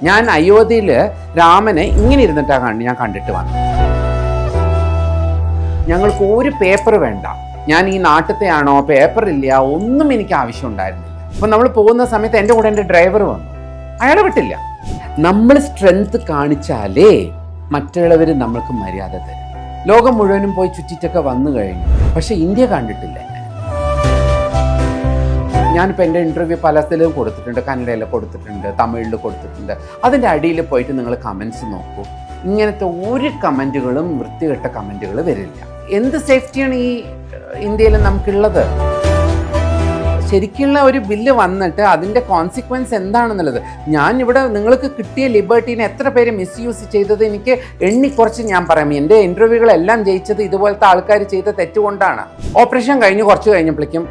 ഞാൻ അയോധ്യയിൽ രാമനെ ഇങ്ങനെ ഇരുന്നിട്ടാണ് ഞാൻ കണ്ടിട്ട് വന്നത്. ഞങ്ങൾക്ക് ഒരു പേപ്പർ വേണ്ട, ഞാൻ ഈ നാട്ടിലത്തെയാണോ, പേപ്പർ ഇല്ല, ഒന്നും എനിക്ക് ആവശ്യം ഉണ്ടായിരുന്നില്ല. അപ്പം നമ്മൾ പോകുന്ന സമയത്ത് എൻ്റെ കൂടെ എൻ്റെ ഡ്രൈവർ വന്നു, അയാളെ വിട്ടില്ല. നമ്മൾ സ്ട്രെങ്ത് കാണിച്ചാലേ മറ്റുള്ളവർ നമ്മൾക്ക് മര്യാദ തരും. ലോകം മുഴുവനും പോയി ചുറ്റിറ്റൊക്കെ വന്നു കഴിഞ്ഞു, പക്ഷെ ഇന്ത്യ കണ്ടിട്ടില്ല. ഞാനിപ്പോൾ എൻ്റെ ഇൻ്റർവ്യൂ പല സ്ഥലവും കൊടുത്തിട്ടുണ്ട്, കന്നഡയിൽ കൊടുത്തിട്ടുണ്ട്, തമിഴിൽ കൊടുത്തിട്ടുണ്ട്. അതിൻ്റെ അടിയിൽ പോയിട്ട് നിങ്ങൾ കമൻസ് നോക്കൂ, ഇങ്ങനത്തെ ഒരു കമൻറ്റുകളും വൃത്തികെട്ട കമൻറ്റുകൾ വരില്ല. എന്ത് സേഫ്റ്റിയാണ് ഈ ഇന്ത്യയിൽ നമുക്കുള്ളത്? ശരിക്കുള്ള ഒരു ബില്ല് വന്നിട്ട് അതിൻ്റെ കോൺസിക്വൻസ് എന്താണെന്നുള്ളത്, ഞാൻ ഇവിടെ നിങ്ങൾക്ക് കിട്ടിയ ലിബർട്ടീനെ എത്ര പേര് മിസ്യൂസ് ചെയ്തത് എനിക്ക് എണ്ണിക്കുറച്ച് ഞാൻ പറയാം. എൻ്റെ ഇൻ്റർവ്യൂകളെല്ലാം ജയിച്ചത് ഇതുപോലത്തെ ആൾക്കാർ ചെയ്ത തെറ്റുകൊണ്ടാണ്. ഓപ്പറേഷൻ കഴിഞ്ഞ് കുറച്ച് കഴിഞ്ഞപ്പോഴേക്കും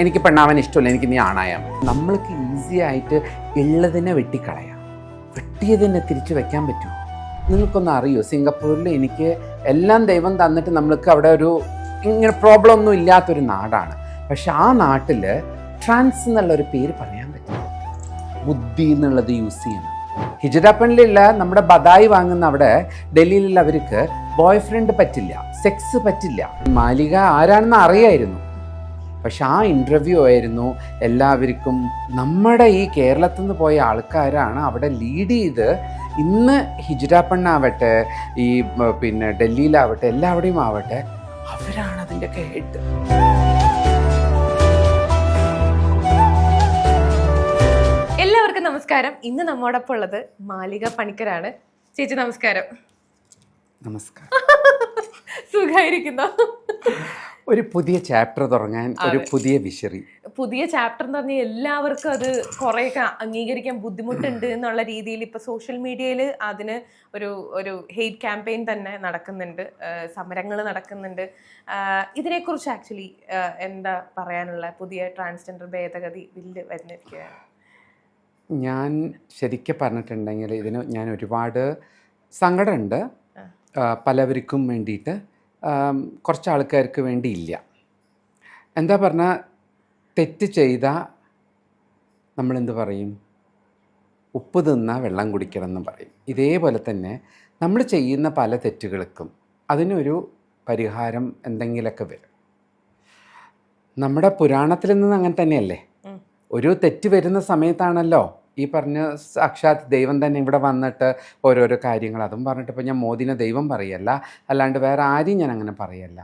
എനിക്ക് പെണ്ണാവാൻ ഇഷ്ടമില്ല, എനിക്ക് നീ ആണായാൽ മതി. നമ്മൾക്ക് ഈസി ആയിട്ട് ഉള്ളതിനെ വെട്ടിക്കളയാം, വെട്ടിയതിനെ തിരിച്ചു വെക്കാൻ പറ്റുമോ? നിങ്ങൾക്കൊന്നും അറിയോ, സിംഗപ്പൂരിൽ എനിക്ക് എല്ലാം ദൈവം തന്നിട്ട് നമ്മൾക്ക് അവിടെ ഒരു ഇങ്ങനെ പ്രോബ്ലം ഒന്നും ഇല്ലാത്തൊരു നാടാണ്. പക്ഷെ ആ നാട്ടിൽ ട്രാൻസ് എന്നുള്ളൊരു പേര് പറയാൻ പറ്റില്ല, ബുദ്ധി എന്നുള്ളത് യൂസ് ചെയ്യണം. ഹിജഡാപ്പണിലുള്ള നമ്മുടെ ബദായി വാങ്ങുന്ന അവിടെ ഡൽഹിയിലുള്ള അവർക്ക് ബോയ് ഫ്രണ്ട് പറ്റില്ല, സെക്സ് പറ്റില്ല. മാലിക ആരാണെന്ന് അറിയായിരുന്നു, പക്ഷെ ആ ഇൻ്റർവ്യൂ ആയിരുന്നു എല്ലാവർക്കും. നമ്മുടെ ഈ കേരളത്തിൽ നിന്ന് പോയ ആൾക്കാരാണ് അവിടെ ലീഡ് ചെയ്ത് ഇന്ന് ഹിജഡാപ്പണ്ണാവട്ടെ, ഈ ഡൽഹിയിലാവട്ടെ, എല്ലാവിടെയും ആവട്ടെ, അവരാണ് അതിൻ്റെയൊക്കെ ഹെഡ്. എല്ലാവർക്കും നമസ്കാരം. ഇന്ന് നമ്മോടൊപ്പം ഉള്ളത് മാലിക പണിക്കരാണ്. ചേച്ചി നമസ്കാരം. നമസ്കാരം. സുഖായിരിക്കുന്നോ? ഒരു പുതിയ ചാപ്റ്റർ തുടങ്ങാൻ ഒരു പുതിയ വിഷറി. പുതിയ ചാപ്റ്റർ എന്ന് പറഞ്ഞാൽ എല്ലാവർക്കും അത് കുറേയൊക്കെ അംഗീകരിക്കാൻ ബുദ്ധിമുട്ടുണ്ട് എന്നുള്ള രീതിയിൽ ഇപ്പൊ സോഷ്യൽ മീഡിയയിൽ അതിന് ഒരു ഹെയ്റ്റ് ക്യാമ്പയിൻ തന്നെ നടക്കുന്നുണ്ട്, സമരങ്ങൾ നടക്കുന്നുണ്ട്. ഇതിനെക്കുറിച്ച് ആക്ച്വലി എന്താ പറയാനുള്ള? പുതിയ ട്രാൻസ്ജെൻഡർ ഭേദഗതി ബില്ല് വരുന്നിരിക്കുകയാണ്. ഞാൻ ശരിക്കും പറഞ്ഞിട്ടുണ്ടെങ്കിൽ ഇതിന് ഞാൻ ഒരുപാട് സങ്കടമുണ്ട്. പലവർക്കും വേണ്ടിയിട്ട്, കുറച്ച് ആൾക്കാർക്ക് വേണ്ടിയില്ല. എന്താ പറഞ്ഞാൽ, തെറ്റ് ചെയ്താൽ നമ്മളെന്ത് പറയും? ഉപ്പ് തിന്നാൽ വെള്ളം കുടിക്കണം എന്ന് പറയും. ഇതേപോലെ തന്നെ നമ്മൾ ചെയ്യുന്ന പല തെറ്റുകൾക്കും അതിനൊരു പരിഹാരം എന്തെങ്കിലുമൊക്കെ വരും. നമ്മുടെ പുരാണത്തിൽ നിന്ന് അങ്ങനെ തന്നെയല്ലേ, ഒരു തെറ്റ് വരുന്ന സമയത്താണല്ലോ ഈ പറഞ്ഞ സാക്ഷാത് ദൈവം തന്നെ ഇവിടെ വന്നിട്ട് ഓരോരോ കാര്യങ്ങൾ അതും പറഞ്ഞിട്ട്. ഇപ്പോൾ ഞാൻ മോദിനെ ദൈവം പറയല്ല, അല്ലാണ്ട് വേറെ ആരെയും ഞാൻ അങ്ങനെ പറയല്ല.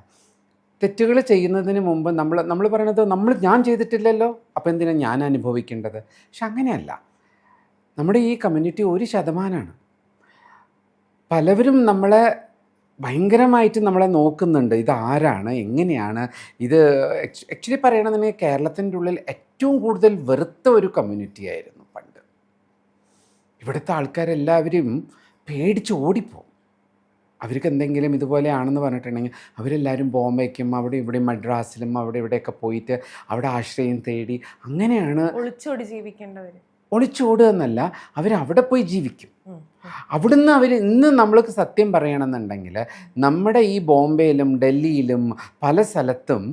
തെറ്റുകൾ ചെയ്യുന്നതിന് മുമ്പ് നമ്മൾ പറയണത് ഞാൻ ചെയ്തിട്ടില്ലല്ലോ, അപ്പോൾ എന്തിനാണ് ഞാൻ അനുഭവിക്കേണ്ടത്? പക്ഷെ അങ്ങനെയല്ല. നമ്മുടെ ഈ കമ്മ്യൂണിറ്റി 1%. പലവരും നമ്മളെ ഭയങ്കരമായിട്ട് നമ്മളെ നോക്കുന്നുണ്ട്. ഇതാരാണ്, എങ്ങനെയാണ് ഇത്? ആക്ച്വലി പറയണമെന്നുണ്ടെങ്കിൽ കേരളത്തിൻ്റെ ഉള്ളിൽ ഏറ്റവും കൂടുതൽ വെറുത്ത ഒരു കമ്മ്യൂണിറ്റി ആയിരുന്നു പണ്ട്. ഇവിടുത്തെ ആൾക്കാരെല്ലാവരും പേടിച്ച് ഓടിപ്പോവും. അവർക്ക് എന്തെങ്കിലും ഇതുപോലെയാണെന്ന് പറഞ്ഞിട്ടുണ്ടെങ്കിൽ അവരെല്ലാവരും ബോംബെക്കും അവിടെ ഇവിടെ മദ്രാസിലും അവിടെ ഇവിടെയൊക്കെ പോയിട്ട് അവിടെ ആശ്രയം തേടി അങ്ങനെയാണ് ഒളിച്ചോടി ജീവിക്കേണ്ടവർ. ഒളിച്ചോടുക എന്നല്ല, അവരവിടെ പോയി ജീവിക്കും. അവിടുന്ന് ഇന്ന് നമ്മൾക്ക് സത്യം പറയണമെന്നുണ്ടെങ്കിൽ നമ്മുടെ ഈ ബോംബെയിലും ഡൽഹിയിലും പല സ്ഥലത്തും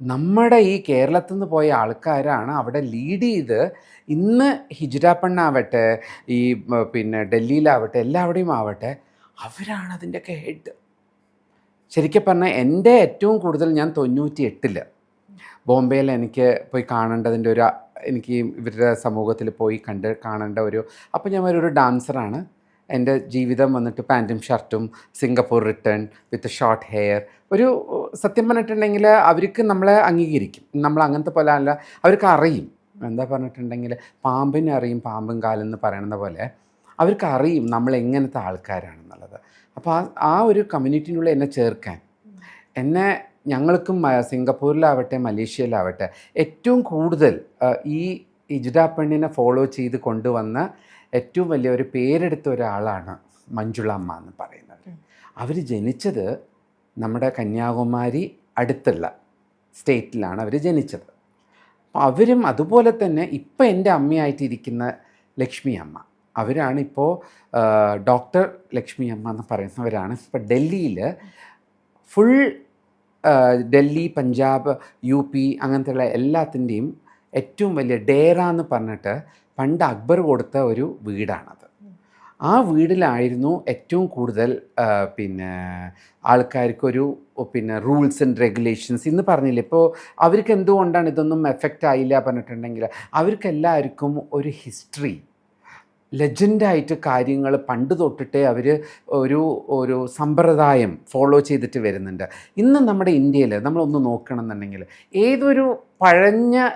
നമ്മുടെ ഈ കേരളത്തിൽ നിന്ന് പോയ ആൾക്കാരാണ് അവിടെ ലീഡ് ചെയ്ത് ഇന്ന് ഹിജഡാപ്പണ്ണാവട്ടെ, ഈ ഡൽഹിയിലാവട്ടെ, എല്ലാവിടെയും ആവട്ടെ, അവരാണ് അതിൻ്റെയൊക്കെ ഹെഡ്. ശരിക്കും പറഞ്ഞാൽ എൻ്റെ ഏറ്റവും കൂടുതൽ ഞാൻ 98 ബോംബെയിൽ എനിക്ക് പോയി കാണേണ്ടതിൻ്റെ എനിക്ക് ഇവരുടെ സമൂഹത്തിൽ പോയി കാണേണ്ട അപ്പോൾ ഞാൻ ഒരു ഡാൻസറാണ്. എൻ്റെ ജീവിതം വന്നിട്ട് പാൻറ്റും ഷർട്ടും, സിംഗപ്പൂർ റിട്ടേൺ വിത്ത് ഷോർട്ട് ഹെയർ. സത്യം പറഞ്ഞിട്ടുണ്ടെങ്കിൽ അവർക്ക് നമ്മളെ അംഗീകരിക്കും. നമ്മൾ അങ്ങനത്തെ പോലെ അല്ല, അവർക്ക് അറിയും. എന്താ പറഞ്ഞിട്ടുണ്ടെങ്കിൽ പാമ്പിനെ അറിയും പാമ്പും കാലെന്ന് പറയുന്ന പോലെ അവർക്ക് അറിയും നമ്മൾ എങ്ങനത്തെ ആൾക്കാരാണെന്നുള്ളത്. അപ്പോൾ ആ ഒരു കമ്മ്യൂണിറ്റിനുള്ളിൽ എന്നെ ചേർക്കാൻ, ഞങ്ങൾക്കും സിംഗപ്പൂരിലാവട്ടെ മലേഷ്യയിലാവട്ടെ ഏറ്റവും കൂടുതൽ ഈ ഹിജഡാപ്പണ്ണിനെ ഫോളോ ചെയ്ത് കൊണ്ടുവന്ന ഏറ്റവും വലിയ ഒരു പേരെടുത്ത ഒരാളാണ് മഞ്ജുള അമ്മ എന്ന് പറയുന്നത്. അവർ ജനിച്ചത് നമ്മുടെ കന്യാകുമാരി അടുത്തുള്ള സ്റ്റേറ്റിലാണ് അവർ ജനിച്ചത്. അപ്പോൾ അവരും അതുപോലെ തന്നെ ഇപ്പം എൻ്റെ അമ്മയായിട്ടിരിക്കുന്ന ലക്ഷ്മി അമ്മ, അവരാണിപ്പോൾ ഡോക്ടർ ലക്ഷ്മി അമ്മ എന്ന് പറയുന്നവരാണ്. ഇപ്പോൾ ഡൽഹിയിൽ ഫുൾ ഡൽഹി, പഞ്ചാബ്, UP അങ്ങനത്തെയുള്ള എല്ലാത്തിൻ്റെയും ഏറ്റവും വലിയ ഡേറ എന്ന് പറഞ്ഞിട്ട് പണ്ട് അക്ബർ കൊടുത്ത ഒരു വീടാണത്. ആ വീടിലായിരുന്നു ഏറ്റവും കൂടുതൽ പിന്നെ ആൾക്കാർക്കൊരു പിന്നെ റൂൾസ് ആൻഡ് റെഗുലേഷൻസ് ഇന്ന് പറഞ്ഞില്ലേ. ഇപ്പോൾ അവർക്ക് എന്തുകൊണ്ടാണ് ഇതൊന്നും എഫക്റ്റ് ആയില്ല പറഞ്ഞിട്ടുണ്ടെങ്കിൽ അവർക്കെല്ലാവർക്കും ഒരു ഹിസ്റ്ററി, ലെജൻഡായിട്ട് കാര്യങ്ങൾ പണ്ട് തൊട്ടിട്ടേ അവർ ഒരു സമ്പ്രദായം ഫോളോ ചെയ്തിട്ട് വരുന്നുണ്ട്. ഇന്ന് നമ്മുടെ ഇന്ത്യയിൽ നമ്മളൊന്ന് നോക്കണമെന്നുണ്ടെങ്കിൽ ഏതൊരു പഴഞ്ഞ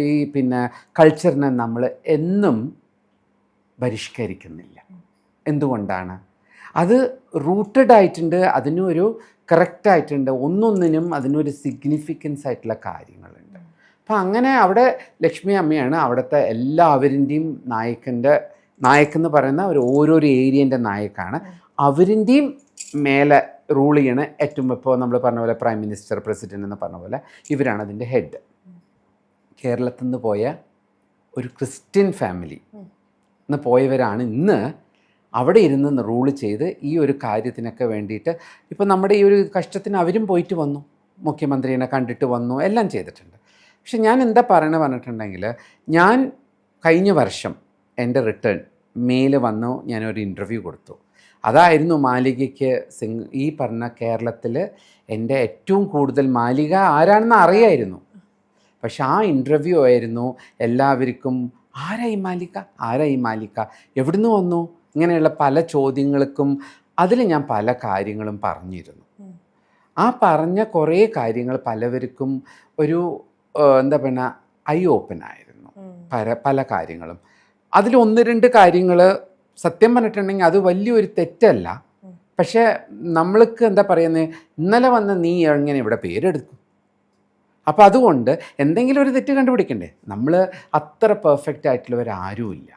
ഈ പിന്നെ കൾച്ചറിനെ നമ്മൾ എന്നും പരിഷ്കരിക്കുന്നില്ല. എന്തുകൊണ്ടാണ്? അത് റൂട്ടഡ് ആയിട്ടുണ്ട്, അതിനൊരു കറക്റ്റായിട്ടുണ്ട്, ഒന്നൊന്നിനും അതിനൊരു സിഗ്നിഫിക്കൻസ് ആയിട്ടുള്ള കാര്യങ്ങളുണ്ട്. അപ്പം അങ്ങനെ അവിടെ ലക്ഷ്മി അമ്മയാണ് അവിടുത്തെ എല്ലാവരിൻ്റെയും നായക്കെന്ന് പറയുന്ന ഓരോരോ ഏരിയൻ്റെ നായക്കാണ്. അവരിൻ്റെയും മേലെ റൂൾ ചെയ്യണ ഏറ്റവും ഇപ്പോൾ നമ്മൾ പറഞ്ഞ പോലെ പ്രൈം മിനിസ്റ്റർ, പ്രസിഡൻ്റ് എന്ന് പറഞ്ഞ പോലെ ഇവരാണ് അതിൻ്റെ ഹെഡ്. കേരളത്തിൽ നിന്ന് പോയ ഒരു ക്രിസ്ത്യൻ ഫാമിലി പോയവരാണ് ഇന്ന് അവിടെ ഇരുന്ന് റൂൾ ചെയ്ത് ഈ ഒരു കാര്യത്തിനൊക്കെ വേണ്ടിയിട്ട് ഇപ്പോൾ നമ്മുടെ ഈ ഒരു കഷ്ടത്തിന് അവരും പോയിട്ട് വന്നു, മുഖ്യമന്ത്രിനെ കണ്ടിട്ട് വന്നു, എല്ലാം ചെയ്തിട്ടുണ്ട്. പക്ഷെ ഞാൻ എന്താ പറഞ്ഞിട്ടുണ്ടെങ്കിൽ ഞാൻ കഴിഞ്ഞ വർഷം എൻ്റെ റിട്ടേൺ മെയിൽ വന്നു, ഞാനൊരു ഇൻ്റർവ്യൂ കൊടുത്തു. അതായിരുന്നു മാലികയ്ക്ക് ഈ പറഞ്ഞ കേരളത്തിൽ എൻ്റെ ഏറ്റവും കൂടുതൽ മാലിക ആരാണെന്ന് അറിയായിരുന്നു. പക്ഷെ ആ ഇൻ്റർവ്യൂ ആയിരുന്നു എല്ലാവർക്കും ആരായി മാലിക, എവിടുന്ന് വന്നു, ഇങ്ങനെയുള്ള പല ചോദ്യങ്ങൾക്കും അതിൽ ഞാൻ പല കാര്യങ്ങളും പറഞ്ഞിരുന്നു. ആ പറഞ്ഞ കുറേ കാര്യങ്ങൾ പലവർക്കും ഒരു എന്താ പറയുക ഐ ഓപ്പൺ ആയിരുന്നു. പല കാര്യങ്ങളും അതിൽ 1-2 കാര്യങ്ങൾ സത്യം പറഞ്ഞിട്ടുണ്ടെങ്കിൽ അത് വലിയൊരു തെറ്റല്ല. പക്ഷേ നമ്മൾക്ക് എന്താ പറയുന്നത്, ഇന്നലെ വന്ന നീ എങ്ങനെ ഇവിടെ പേരെടുക്കും? അപ്പോൾ അതുകൊണ്ട് എന്തെങ്കിലും ഒരു തെറ്റ് കണ്ടുപിടിക്കണ്ടേ? നമ്മൾ അത്ര പെർഫെക്റ്റ് ആയിട്ടുള്ളവരാരുമില്ല.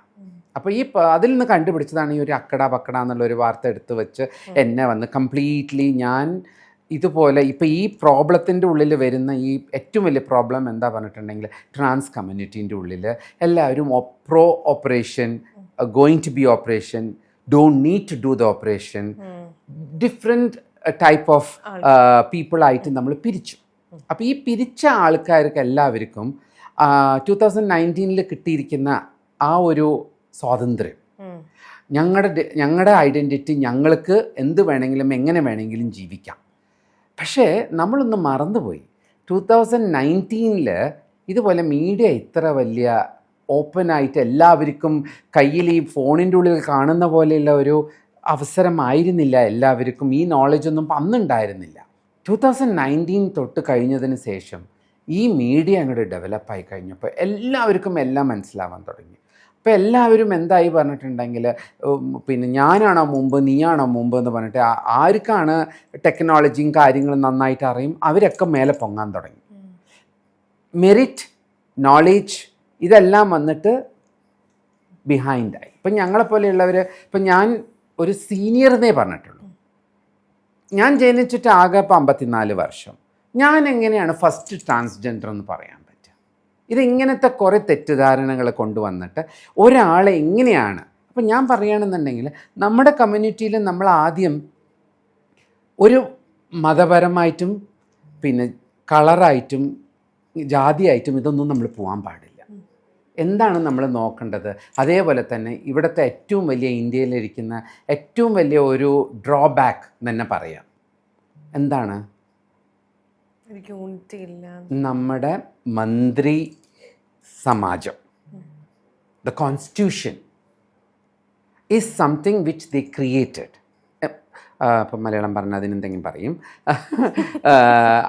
അപ്പോൾ അതിൽ നിന്ന് കണ്ടുപിടിച്ചതാണ് ഈ ഒരു അക്കട പക്കട എന്നുള്ളൊരു വാർത്ത എടുത്ത് വെച്ച് എന്നെ വന്ന് കംപ്ലീറ്റ്ലി ഞാൻ ഇതുപോലെ ഇപ്പോൾ ഈ പ്രോബ്ലത്തിൻ്റെ ഉള്ളിൽ വരുന്ന ഈ ഏറ്റവും വലിയ പ്രോബ്ലം എന്താ പറഞ്ഞിട്ടുണ്ടെങ്കിൽ ട്രാൻസ് കമ്മ്യൂണിറ്റീൻ്റെ ഉള്ളിൽ എല്ലാവരും pro operation, going to be operation, don't need to do the operation, different type of പീപ്പിളായിട്ട് നമ്മൾ പിരിച്ചു. അപ്പോൾ ഈ പിരിച്ച ആൾക്കാർക്ക് എല്ലാവർക്കും 2019 കിട്ടിയിരിക്കുന്ന ആ ഒരു സ്വാതന്ത്ര്യം, ഞങ്ങളുടെ ഐഡൻറ്റിറ്റി, ഞങ്ങൾക്ക് എന്ത് വേണമെങ്കിലും എങ്ങനെ വേണമെങ്കിലും ജീവിക്കാം. പക്ഷേ നമ്മളൊന്ന് മറന്നുപോയി, 2019 ഇതുപോലെ മീഡിയ ഇത്ര വലിയ ഓപ്പണായിട്ട് എല്ലാവർക്കും കയ്യിൽ ഈ ഫോണിൻ്റെ ഉള്ളിൽ കാണുന്ന പോലെയുള്ള ഒരു അവസരമായിരുന്നില്ല. എല്ലാവർക്കും ഈ നോളജൊന്നും അന്നുണ്ടായിരുന്നില്ല. 2019 തൊട്ട് കഴിഞ്ഞതിന് ശേഷം ഈ മീഡിയ അങ്ങോട്ട് ഡെവലപ്പായി കഴിഞ്ഞപ്പോൾ എല്ലാവർക്കും എല്ലാം മനസ്സിലാവാൻ തുടങ്ങി. അപ്പോൾ എല്ലാവരും എന്തായി പറഞ്ഞിട്ടുണ്ടെങ്കിൽ പിന്നെ ഞാനാണോ മുമ്പ്, നീയാണോ മുമ്പ് എന്ന് പറഞ്ഞിട്ട് ആർക്കാണ് ടെക്നോളജിയും കാര്യങ്ങളും നന്നായിട്ട് അറിയും അവരൊക്കെ മേലെ പൊങ്ങാൻ തുടങ്ങി. മെറിറ്റ്, നോളേജ് ഇതെല്ലാം വന്നിട്ട് ബിഹൈൻഡായി. ഇപ്പം ഞങ്ങളെപ്പോലെയുള്ളവർ, ഇപ്പം ഞാൻ ഒരു സീനിയർന്നേ പറഞ്ഞിട്ടുള്ളൂ. ഞാൻ ജനിച്ചിട്ട് ആകെ 54 വർഷം. ഞാൻ എങ്ങനെയാണ് ഫസ്റ്റ് ട്രാൻസ്ജെൻഡർ എന്ന് പറയാൻ പറ്റുക? ഇതിങ്ങനത്തെ കുറേ തെറ്റിദ്ധാരണകൾ കൊണ്ടുവന്നിട്ട് ഒരാളെ എങ്ങനെയാണ്, അപ്പം ഞാൻ പറയുകയാണെന്നുണ്ടെങ്കിൽ നമ്മുടെ കമ്മ്യൂണിറ്റിയിൽ നമ്മൾ ആദ്യം ഒരു മതപരമായിട്ടും പിന്നെ കളറായിട്ടും ജാതിയായിട്ടും ഇതൊന്നും നമ്മൾ പോകാൻ പാടില്ല. എന്താണ് നമ്മൾ നോക്കേണ്ടത്? അതേപോലെ തന്നെ ഇവിടുത്തെ ഏറ്റവും വലിയ ഇന്ത്യയിലിരിക്കുന്ന ഏറ്റവും വലിയ ഒരു ഡ്രോബാക്ക് തന്നെ പറയാം. എന്താണ്? നമ്മുടെ മന്ത്രി സമാജം, the constitution is something which they created. ഇപ്പം മലയാളം പറഞ്ഞാൽ അതിനെന്തെങ്കിലും പറയും